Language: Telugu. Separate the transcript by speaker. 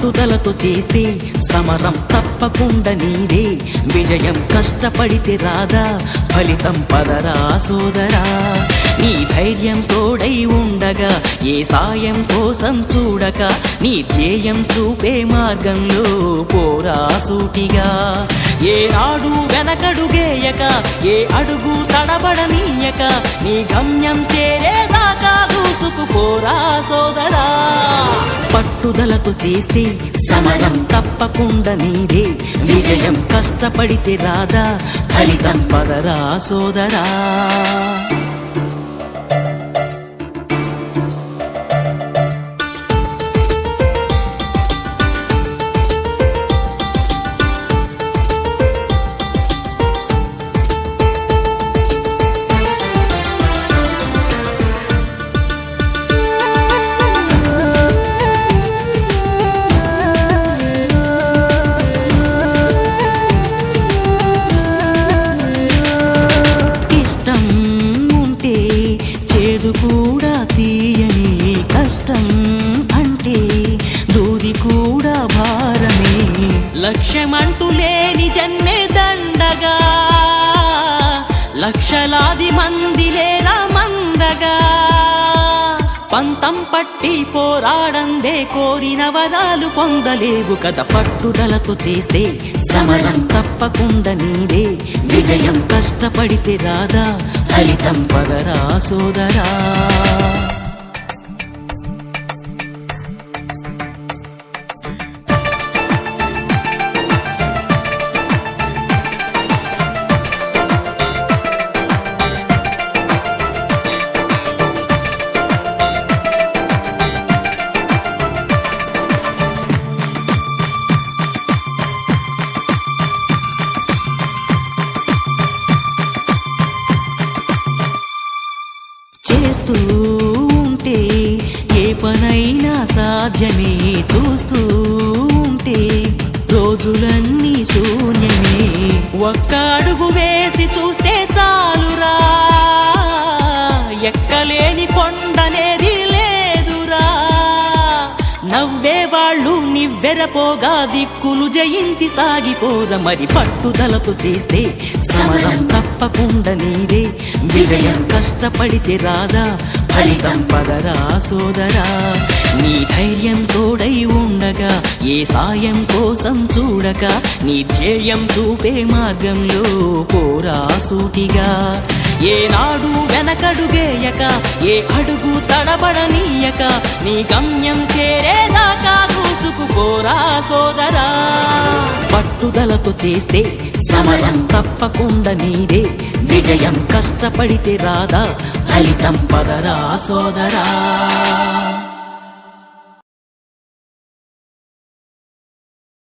Speaker 1: పట్టుదలతో చేస్తే సమరం తప్పకుండా నీదే విజయం కష్టపడితే రాదా ఫలితం పదరా సోదరా నీ ధైర్యం తోడై ఉండగా ఏ సాయం కోసం చూడక నీ ధ్యేయం చూపే మార్గంలో పోరా సూటిగా ఏనాడు వెనకడుగేయక ఏ అడుగు తడబడనీయక నీ గమ్యం చేరేదాకా దూసుకుపోరా సోదరా పట్టుదలతో చేస్తే సమరం తప్పకుండా నీదే విజయం కష్టపడితే రాదా ఫలితం పదరా సోదరా కూడా తీయని కష్టం అంటే దూది కూడా భారమే లక్ష్యమంటూ లేని జన్మే దండగా లక్షలాది మంది లేరా మందగా పంతం పట్టి పోరాడందే కోరిన వరాలు పొందలేవు కదా పట్టుదలతో చేస్తే సమరం తప్పకుండా నీదే విజయం కష్టపడితే రాదా ఫలితం పదరా సోదరా చేస్తూ ఉంటే ఏ పనైనా సాధ్యమే చూస్తూ ఉంటే రోజులన్నీ శూన్యమే ఒక్క అడుగు వేసి చూస్తే చాలురా ఎక్కలేని కొండనేది లేదురా నవ్వేవాళ్ళు నివ్వెరపోగా దిక్కులు జయించి సాగిపోర మరి పట్టుదలతో చేస్తే సమరం తప్పకుండా నీదే విజయం కష్టపడితే రాదా ఫలితం పదరా సోదరా నీ ధైర్యం తోడై ఉండగా ఏ సాయం కోసం చూడక నీ ధ్యేయం చూపే మార్గంలో పోరా సూటిగా ఏనాడు వెనకడుగేయక ఏ అడుగు తడబడనీయక నీ గమ్యం చేరేదాకా దూసుకుపోరా సోదరా పట్టుదలతో చేస్తే సమరం తప్పకుండా నీదే విజయం కష్టపడితే రాదా ఫలితం పదరా సోదరా